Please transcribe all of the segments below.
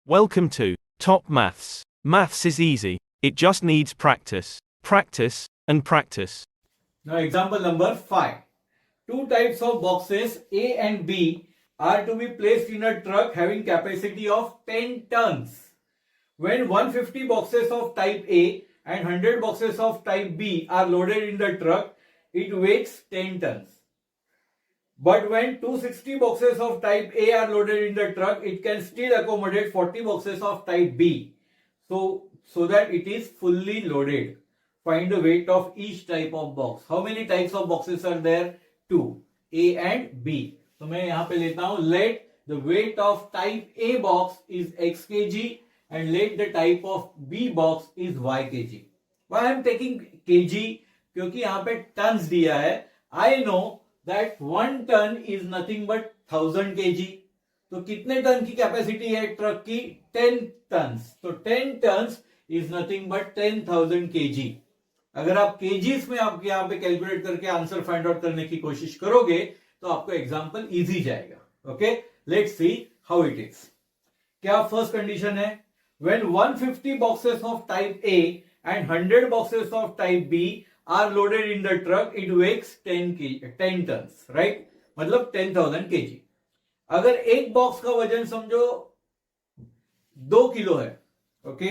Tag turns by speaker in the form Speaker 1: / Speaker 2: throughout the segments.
Speaker 1: Welcome to Top Maths. Maths is easy. It just needs practice. Practice and practice.
Speaker 2: Now example number 5. Two types of boxes A and B are to be placed in a truck having capacity of 10 tons. When 150 boxes of type A and 100 boxes of type B are loaded in the truck, it weighs 10 tons. But when 260 boxes of type A are loaded in the truck, it can still accommodate 40 boxes of type B. So that it is fully loaded. Find the weight of each type of box. How many types of boxes are there? 2. A and B. तो मैं यहाँ पे लेता हूँ let the weight of type A box is x kg and let the type of B box is y kg. Why I am taking kg? क्योंकि यहाँ पे tons दिया है. I know that 1 ton is nothing but 1000 kg. तो कितने ton की capacity है truck की? 10 टन्स. तो 10 tons is nothing but 10,000 kg. अगर आप केजीज में आप यहाँ पे कैलकुलेट करके आंसर फाइंड आउट करने की कोशिश करोगे तो आपको एग्जांपल इजी जाएगा. Okay, let's see how it is. क्या फर्स्ट कंडीशन है? When 150 boxes of type A and 100 boxes of type B are loaded in the truck, it weighs 10 tons, right? मतलब 10,000 kg. अगर एक बॉक्स का वजन समझो 2 kilo है, ओके,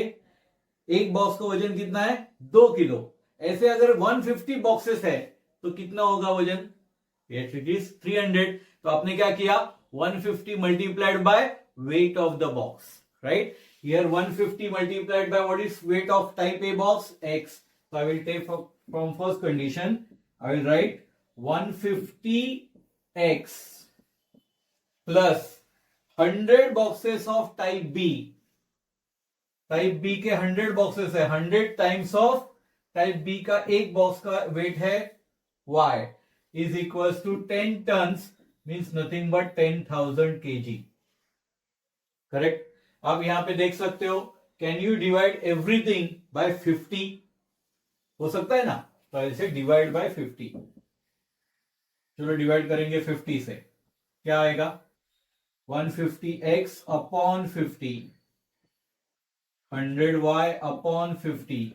Speaker 2: एक बॉक्स का वजन कितना है? 2 किलो. ऐसे अगर 150 बॉक्सेस है तो कितना होगा वजन? Yes, it is 300. तो आपने क्या किया? 150 multiplied by weight of the box, right? Here 150 multiplied by what is weight of type A box? X. So I will take from first condition, I will write 150x plus 100 boxes of type B. Type B के 100 boxes है. 100 times of type B का एक box का weight है y is equal to 10 tons means nothing but 10,000 kg. Correct. आप यहां पे देख सकते हो. Can you divide everything by 50? हो सकता है ना. तो ऐसे डिवाइड बाय 50. चलो डिवाइड करेंगे 50 से. क्या आएगा? 150x upon 50, 100y upon 50,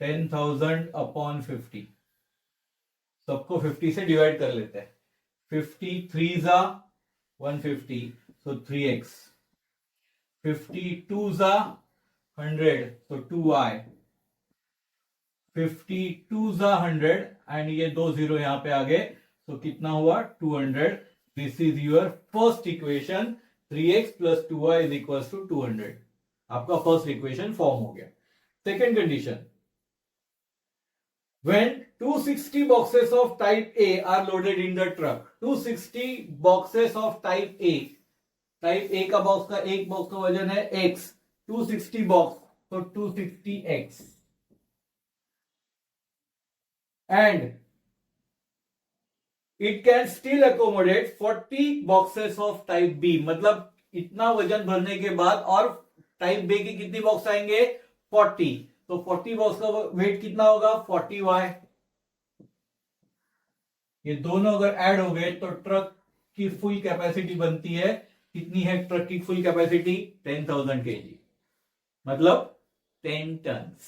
Speaker 2: 10,000 upon 50. सबको 50 से डिवाइड कर लेते हैं. 50 3 जा 150, so 3x. 52 जा 100, so 2y. 52 जा 100 एंड ये 2 जीरो यहां पे आ गए. तो कितना हुआ? 200. This is your first equation. 3x plus 2y is equal to 200. आपका फर्स्ट इक्वेशन फॉर्म हो गया. Second condition, when 260 boxes of type A are loaded in the truck. 260 boxes of type A. Type A का box का एक box का वजन है x. 260 box, तो 260x. And it can still accommodate 40 boxes of type B. मतलब इतना वजन भरने के बाद और टाइप B की कितनी बॉक्स आएंगे? 40. तो 40 बॉक्स का वेट कितना होगा? 40y. ये दोनों अगर ऐड हो गए तो ट्रक की फुल कैपेसिटी बनती है. कितनी है ट्रक की फुल कैपेसिटी? 10,000 kg. मतलब 10 टन्स.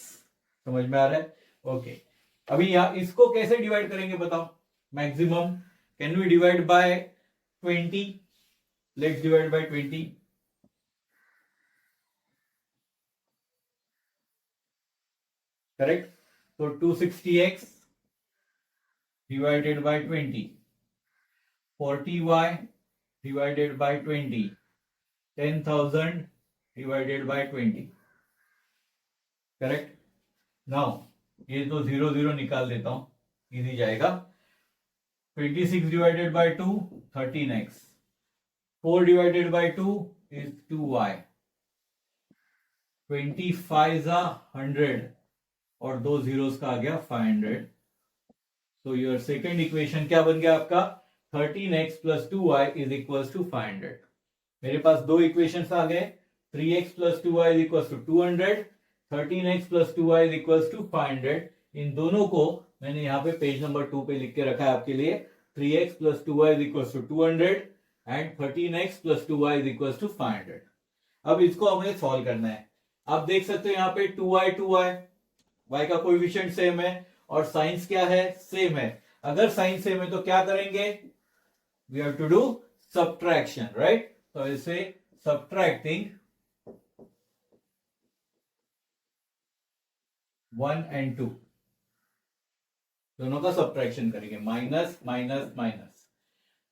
Speaker 2: समझ में आ रहा है? ओके. अभी यहां इसको कैसे डिवाइड करेंगे बताओ? Maximum can we divide by 20? Let's divide by 20. Correct. तो 260x divided by 20, 40y divided by 20, 10,000 divided by 20. Correct. Now ये तो 0 0 निकाल देता हूं, इजी जाएगा. 26 divided by 2, 13x. 4 divided by 2 is 2y. 25 100 और दो जीरोस का आ गया 500. सो योर सेकेंड इक्वेशन क्या बन गया आपका? 13x plus 2y is equal to 500. मेरे पास दो इक्वेशंस आ गए. 3x plus 2y is equal to 200. 13x plus 2y is equal to 500. इन दोनों को मैंने यहाँ पे पेज नंबर 2 पे लिख के रखा है आपके लिए. 3x plus 2y is equal to 200 and 13x plus 2y is equal to 500. अब इसको हमें सॉल्व करना है। आप देख सकते हो यहाँ पे 2i y का कोएफिशिएंट सेम है और साइंस क्या है, सेम है। अगर साइंस सेम है तो क्या करेंगे, we have to do subtraction, right. तो इसे सब्ट्रैक्टिंग 1 and 2 दोनों का सब्ट्रैक्शन करेंगे, माइनस माइनस माइनस।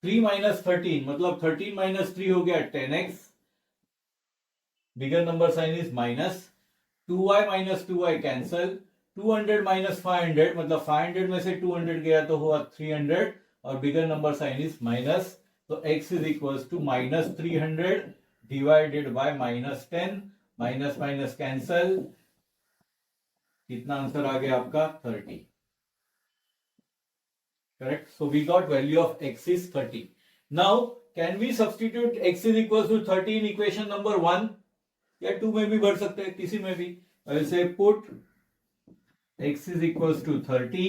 Speaker 2: 3 माइनस 13 मतलब 13 माइनस 3 हो गया 10x, bigger number sign is minus. 2y minus 2y cancel. 200 minus 500 मतलब 500 में से 200 गया तो हुआ 300 और bigger number sign is minus. तो x is equal to minus 300 divided by minus 10, minus minus cancel. कितना आंसर आ गया आपका, 30, correct. So we got value of x is 30। Now can we substitute x is equal to 30 in equation number 1 या 2 में भी भर सकते हैं, किसी में भी। ऐसे put x is equals to 30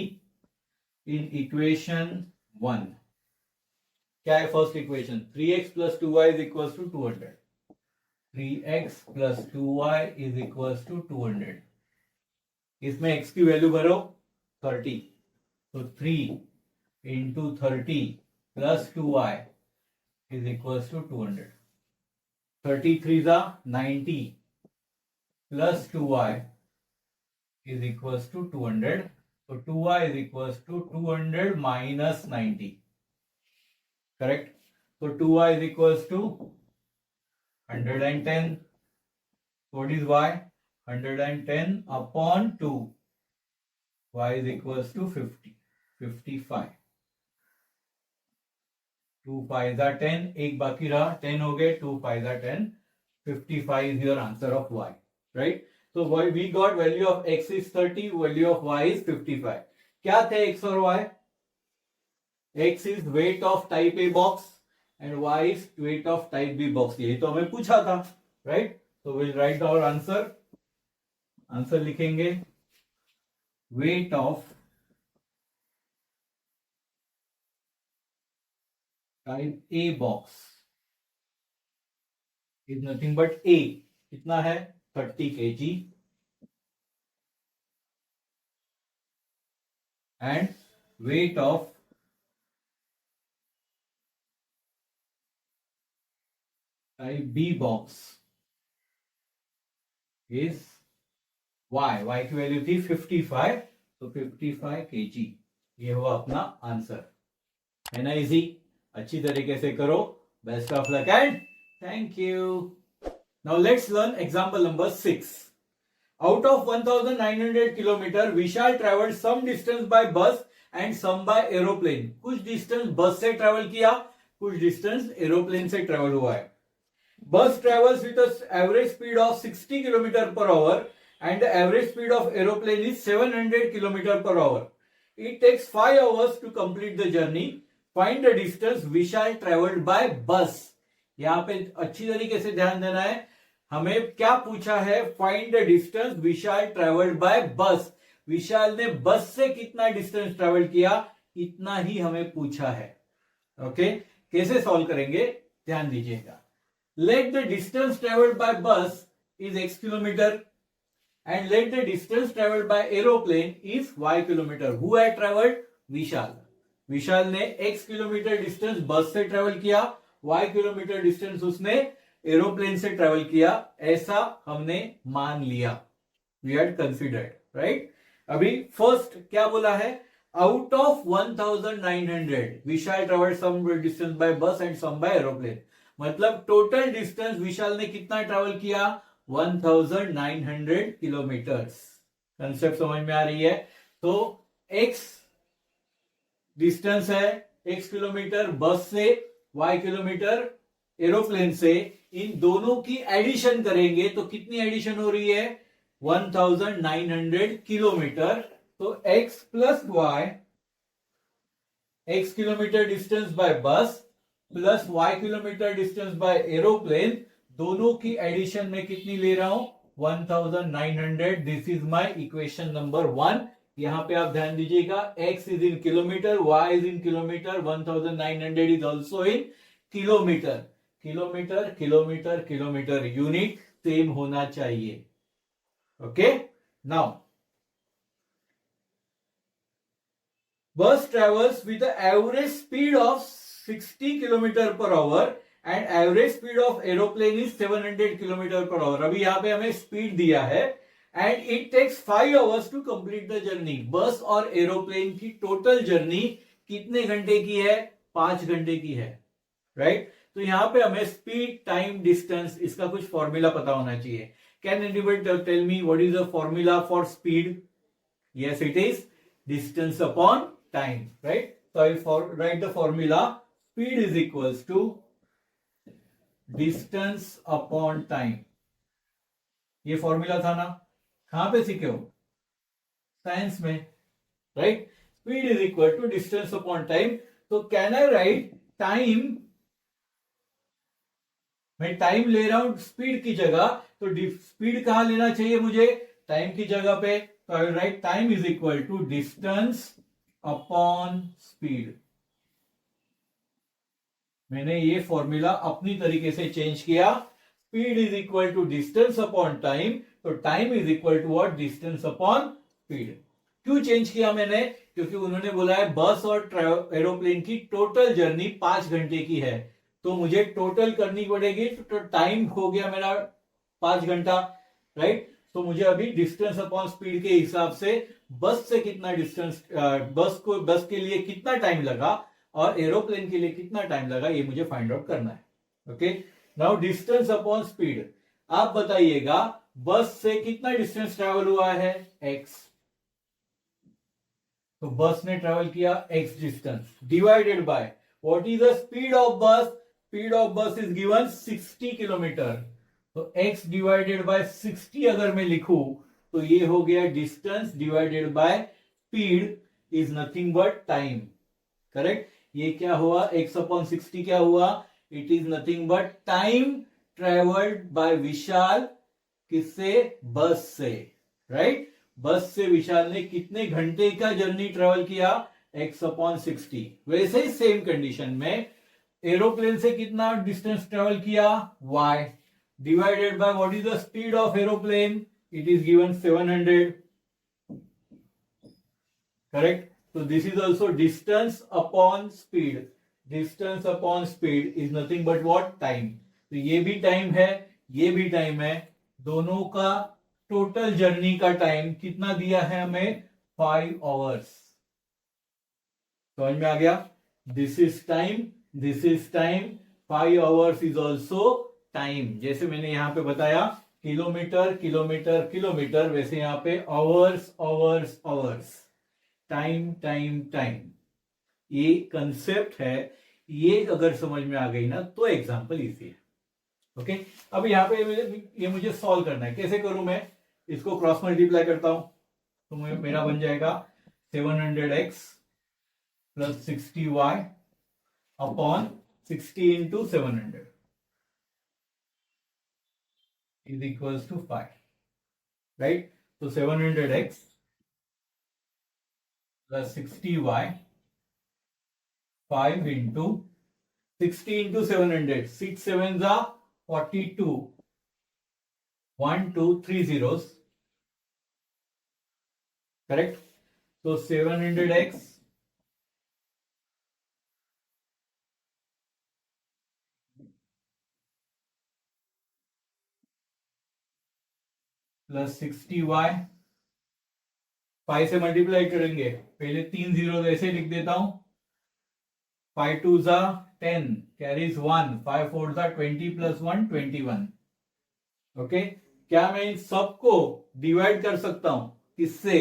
Speaker 2: in equation 1। क्या है first equation, 3x plus 2y is equals to 200। 3x plus 2y is equals to 200। इसमें x की वैल्यू भरो 30, तो 3 into 30 plus 2y is equals to 200। 33 is 90 plus 2y is equals to 200। so 2y is equals to 200 minus 90, correct। so 2y is equals to 110। what is y, 110 upon 2, y is equals to 50, 55। 2 5 10, एक बाकी रहा, 10 हो गए, 2 5 10, 55 is your answer of y, right। So we got value of x is 30, value of y is 55। क्या थे x और y, x is weight of type A box and y is weight of type B box। यही तो हमें पूछा था, right। So we'll write our answer। Answer लिखेंगे weight of type A box is nothing but A। कितना है, 30 kg and weight of type B box is y की value थी 55, तो 55 kg। ये हुआ अपना आंसर, है ना इजी। अच्छी तरीके से करो। Best of luck and thank you. Now let's learn example number 6। Out of 1900 kilometer Vishal travel some distance by bus and some by aeroplane. कुछ डिस्टेंस बस से ट्रेवल किया, कुछ डिस्टेंस एरोप्लेन से ट्रेवल हुआ है। बस travels with average speed of 60 kilometre per our and the average speed of aeroplane is 700 km per hour. It takes 5 hours to complete the journey. Find the distance Vishal traveled by bus। यहाँ पे अच्छी तरीके से ध्यान देना है, हमें क्या पूछा है, find the distance Vishal travelled by bus. Vishal ने बस से कितना डिस्टेंस ट्रेवल किया, इतना ही हमें पूछा है। ओके, कैसे सॉल्व करेंगे ध्यान दीजिएगा। Let the distance travelled by bus is x kilometre and let the distance traveled by aeroplane is y kilometer। who had traveled, Vishal. Vishal ने x किलोमीटर डिस्टेंस बस से ट्रेवल किया, y किलोमीटर डिस्टेंस उसने aeroplane से travel किया, ऐसा हमने मान लिया, वी हैड कंसिडर्ड, राइट। अभी फर्स्ट क्या बोला है, out of 1900 Vishal travel some distance by bus and some by aeroplane. मतलब टोटल डिस्टेंस विशाल ने कितना ट्रेवल किया, 1900 किलोमीटर्स। कंसेप्ट समझ में आ रही है। तो x डिस्टेंस है, x किलोमीटर बस से, y किलोमीटर एरोप्लेन से। इन दोनों की एडिशन करेंगे तो कितनी एडिशन हो रही है, 1900 किलोमीटर। तो x plus y, x kilometre distance by bus plus y kilometre distance by aeroplane, दोनों की एडिशन में कितनी ले रहा हूं, 1900। This is my equation number 1। यहां पे आप ध्यान दीजिएगा, x is in kilometre, y is in kilometre, 1900 is also in kilometre. Kilometre kilometre kilometre, unit same होना चाहिए. Okay, now bus travels with the average speed of 60 kilometre per our and average speed of aeroplane is 700 kilometer per hour. अभी यहां पे हमें speed दिया है and it takes 5 hours to complete the journey. Bus और aeroplane की total journey कितने घंटे की है? 5 घंटे की है. राइट तो यहां पे हमें स्पीड, टाइम, डिस्टेंस, इसका कुछ फॉर्मूला पता होना चाहिए. Can anybody tell me what is the formula for speed? Yes, it is distance upon time, right? So I'll write the formula. Speed is equals to distance upon time. ये formula था ना, कहां पे सीखे हो? साइंस में, right? Speed is equal to distance upon time. तो can I write time? मैं टाइम ले रहा हूं स्पीड की जगह, तो स्पीड कहां लेना चाहिए मुझे? टाइम की जगह पे. तो I will write time is equal to distance upon speed. मैंने ये फॉर्मूला अपनी तरीके से चेंज किया. Speed is equal to distance upon time, तो time is equal to what? Distance upon speed. क्यों चेंज किया मैंने? क्योंकि उन्होंने बोला है बस और एरोप्लेन की टोटल जर्नी 5 घंटे की है, तो मुझे टोटल करनी पड़ेगी. तो टाइम हो गया मेरा 5 घंटा, राइट? तो मुझे अभी डिस्टेंस अपॉन स्पीड के हिसाब से बस से कितना डिस्टेंस, बस के लिए कितना टाइम लगा और एरोप्लेन के लिए कितना टाइम लगा, ये मुझे फाइंड आउट करना है. Okay, now distance upon speed. आप बताइएगा बस से कितना डिस्टेंस ट्रेवल हुआ है? x. तो बस ने ट्रेवल किया x distance, divided by what is the speed of bus? Speed of bus is given 60 kilometre. तो x डिवाइडेड बाय 60 अगर मैं लिखूं तो ये हो गया distance divided by speed is nothing but time. Correct? ये क्या हुआ? x अपॉन 60 क्या हुआ? It is nothing but time travelled by Vishal. किससे? बस से, राइट? बस से विशाल ने कितने घंटे का जर्नी ट्रेवल किया? x upon 60. वैसे ही सेम कंडीशन में एरोप्लेन से कितना डिस्टेंस ट्रेवल किया? y divided by what is the speed of aeroplane? It is given 700. Correct? So this is also distance upon speed. Distance upon speed is nothing but what? Time. तो ये भी time है, ये भी time है. दोनों का टोटल जर्नी का टाइम कितना दिया है हमें? 5 आवर्स. समझ में आ गया? This is time, this is time. 5 hours is also time. जैसे मैंने यहां पे बताया किलोमीटर किलोमीटर किलोमीटर, वैसे यहां पे hours hours hours. Time time time. ये कंसेप्ट है. ये अगर समझ में आ गई ना तो एग्जांपल इजी है. ओके, अब यहां पे ये मुझे सॉल्व करना है. कैसे करूं मैं? इसको क्रॉस मल्टीप्लाई करता हूं तो मेरा बन जाएगा 700x plus 60y upon 60 into 700 is equals to 5, right? So 700x plus 60y, 5 into 60 into 700, 6 sevens are 42, 1 2 3 zeros, correct? So 700x plus 60y, 5 से मल्टीप्लाई करेंगे. पहले 3 जीरो ऐसे लिख देता हूं. 5 2 जा 10, कैरीज 1, 5 4 जा 20 प्लस 1 21. ओके, क्या मैं इन सबको डिवाइड कर सकता हूं? किससे?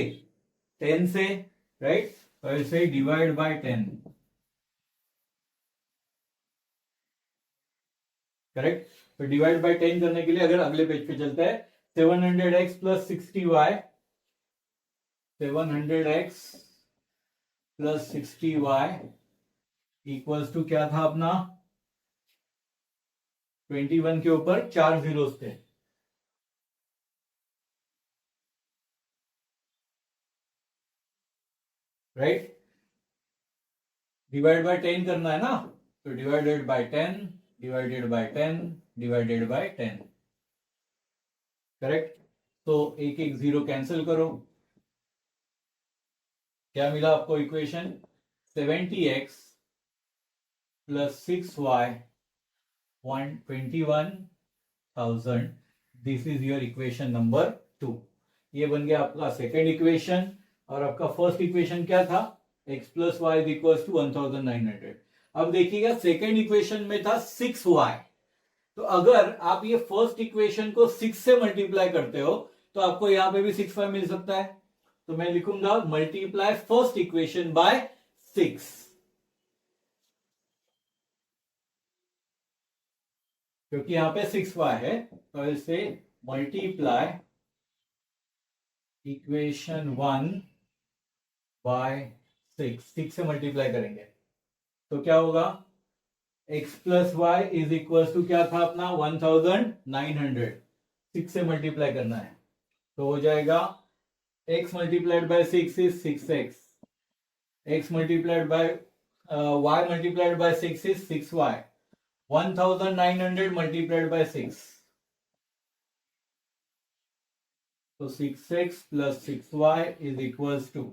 Speaker 2: 10 से, राइट? तो ऐसे डिवाइड बाय 10. करेक्ट? तो डिवाइड बाय 10 करने के लिए अगर अगले पेज पे चलता है 700x plus 60y, 700x plus 60y equals to क्या था अपना? 21 के ऊपर 4 जीरोस थे, राइट? डिवाइड बाय 10 करना है ना, तो divided by 10 divided by 10 divided by 10, correct. तो एक एक जीरो कैंसिल करो, क्या मिला आपको equation? 70x plus 6y 121,000, this is your equation number 2। ये बन गया आपका सेकेंड इक्वेशन। और आपका फर्स्ट इक्वेशन क्या था? x plus y is equal to 1900। अब देखिएगा सेकेंड इक्वेशन में था 6y, तो अगर आप ये फर्स्ट इक्वेशन को 6 से मल्टीप्लाई करते हो तो आपको यहां पे भी 6y मिल सकता है। तो मैं लिखूंगा मल्टीप्लाई फर्स्ट इक्वेशन बाय 6, क्योंकि यहां पे 6y है, तो इसे मल्टीप्लाई इक्वेशन 1 बाय 6 से मल्टीप्लाई करेंगे तो क्या होगा? x plus y is equal to क्या था अपना? 1900, 6 से मल्टीप्लाई करना है तो हो जाएगा x multiplied by 6 is 6x, x multiplied by y multiplied by 6 is 6y, 1900 multiplied by 6, तो 6x plus 6y is equal to,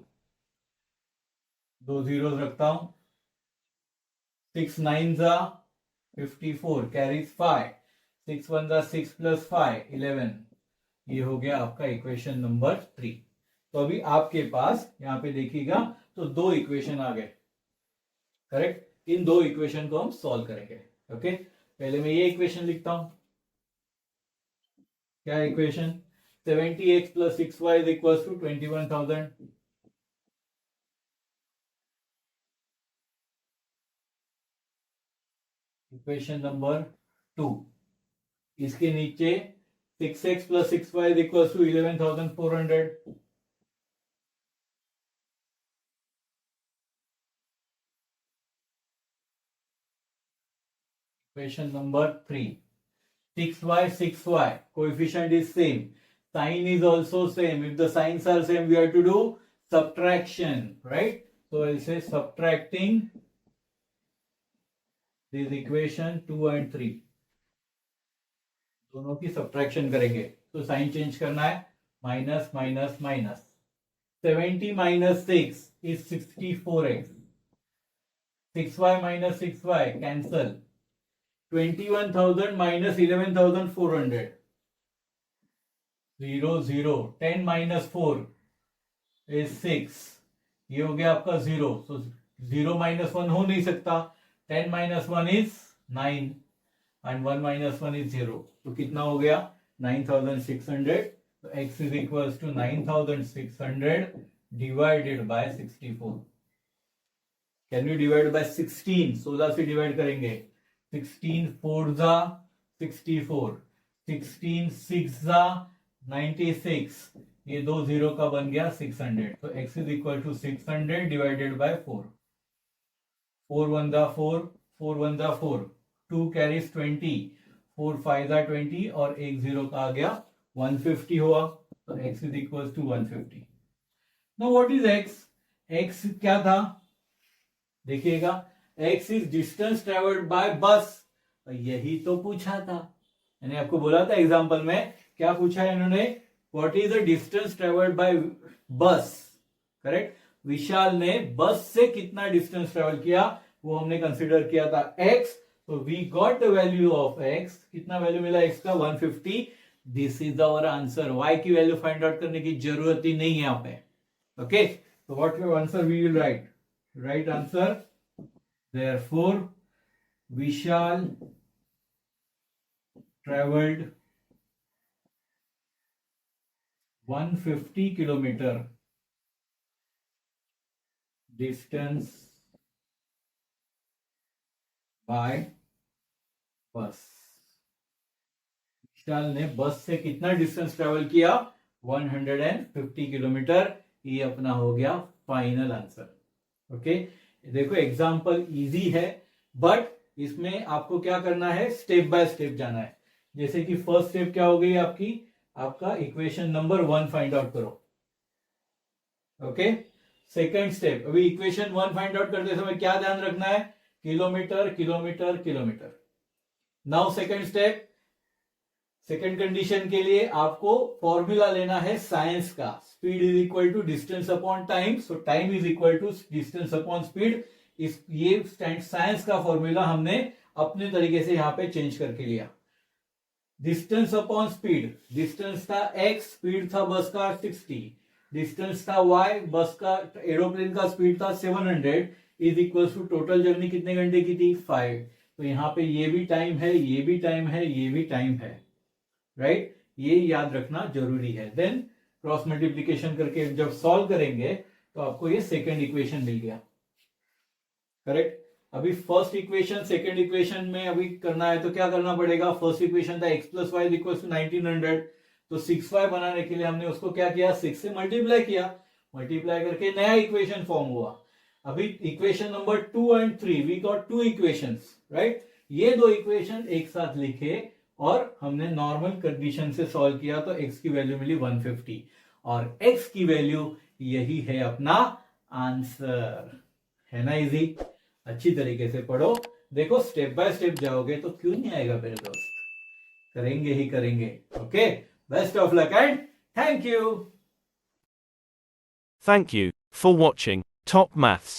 Speaker 2: दो जीरोस रखता हूं, 6 9 जा 54 कैरीज 5, 6 1 जा 6 प्लस 5 11, ये हो गया आपका इक्वेशन नंबर 3। तो अभी आपके पास यहां पे देखिएगा तो दो इक्वेशन आ गए, करेक्ट। इन दो इक्वेशन को हम सॉल्व करेंगे। ओके, पहले मैं ये इक्वेशन लिखता हूं। क्या equation? 70x plus 6y is equal to 21,000। Equation number 2, इसके नीचे 6x plus 6y is equal to 11,400। Equation number 3, 6y 6y, coefficient is same, sign is also same. If the signs are same, we have to do subtraction, right? So I'll say subtracting this equation 2 and 3, दोनों की subtraction करेंगे तो sign change करना है, minus minus minus, 70 minus 6 is 64x, 6y minus 6y cancel, 21,000 minus 11,400, 0 0, 10 minus 4 is 6, ये हो गया आपका 0, so 0 माइनस 1 हो नहीं सकता, 10 minus 1 is 9 and 1 minus 1 is 0, तो कितना हो गया? 9,600। तो x is equals to 9,600 divided by 64। Can we divide by 16? 16 से डिवाइड करेंगे, 16 4 जा 64, 16 6 जा 96, ये दो जीरो का बन गया 600। तो x is equal to 600 divided by 4, 4 1 जा 4, 4 1 जा 4, 2 कैरीज 20, 4 5 जा 20 और एक जीरो का आ गया 150 हुआ, तो x is equal to 150। Now what is x? x क्या था देखिएगा, x is distance travelled by bus, यही तो पूछा था, मैंने आपको बोला था एग्जांपल में, क्या पूछा है इन्होंने? What is the distance travelled by बस, करेक्ट। विशाल ने बस से कितना डिस्टेंस ट्रेवल किया वो हमने कंसिडर किया था x, तो we got the value of x, कितना वैल्यू मिला x का? 150। This is our answer. y की वैल्यू फाइंड आउट करने की जरूरत ही नहीं है यहाँ पे। ओके, तो what your answer we will write? Right answer, therefore Vishal travelled 150 kilometer distance by bus. Vishal ने बस से कितना डिस्टेंस ट्रेवल किया? 150 किलोमीटर। ये अपना हो गया फाइनल आंसर। ओके, देखो एग्जांपल इजी है, बट इसमें आपको क्या करना है? स्टेप बाय स्टेप जाना है। जैसे कि फर्स्ट स्टेप क्या हो गई आपकी? आपका इक्वेशन नंबर 1 फाइंड आउट करो। ओके, सेकेंड स्टेप, अभी इक्वेशन 1 फाइंड आउट करते समय क्या ध्यान रखना है? Kilometer kilometre kilometer. Now second step, second condition के लिए आपको फॉर्मूला लेना है साइंस का, speed is equal to distance upon time, so time is equal to distance upon speed. इस ये साइंस का फॉर्मूला हमने अपने तरीके से यहां पे चेंज करके लिया। डिस्टेंस अपॉन स्पीड, डिस्टेंस था x, स्पीड था बस का 60, डिस्टेंस था y, बस का एरोप्लेन का स्पीड था 700, is equal to total journey कितने घंटे की थी 5। तो यहाँ पे ये भी टाइम है, ये भी टाइम है, ये भी टाइम है, राइट ये याद रखना जरूरी है। देन क्रॉस मल्टीप्लीकेशन करके जब सॉल्व करेंगे तो आपको ये सेकेंड इक्वेशन मिल गया, करेक्ट। अभी फर्स्ट इक्वेशन सेकेंड इक्वेशन में अभी करना है तो क्या करना पड़ेगा, फर्स्ट इक्वेशन था x plus y equal to 1900, तो 6y बनाने के लिए हमने उसको क्या किया, 6 से मल्टीप्लाई किया, मल्टीप्लाई करके नया इक्वेशन फॉर्म हुआ। अभी equation number 2 and 3 we got 2 equations, right. ये दो इक्वेशन एक साथ लिखे और हमने नॉर्मल कंडीशन से सॉल्व किया तो x की वैल्यू मिली 150 और x की वैल्यू यही है अपना आंसर, है ना इजी। अच्छी तरीके से पढ़ो, देखो स्टेप बाय स्टेप जाओगे तो क्यों नहीं आएगा मेरे दोस्त, करेंगे ही करेंगे। Okay, best of luck and thank you.
Speaker 1: Thank you for watching Top Maths.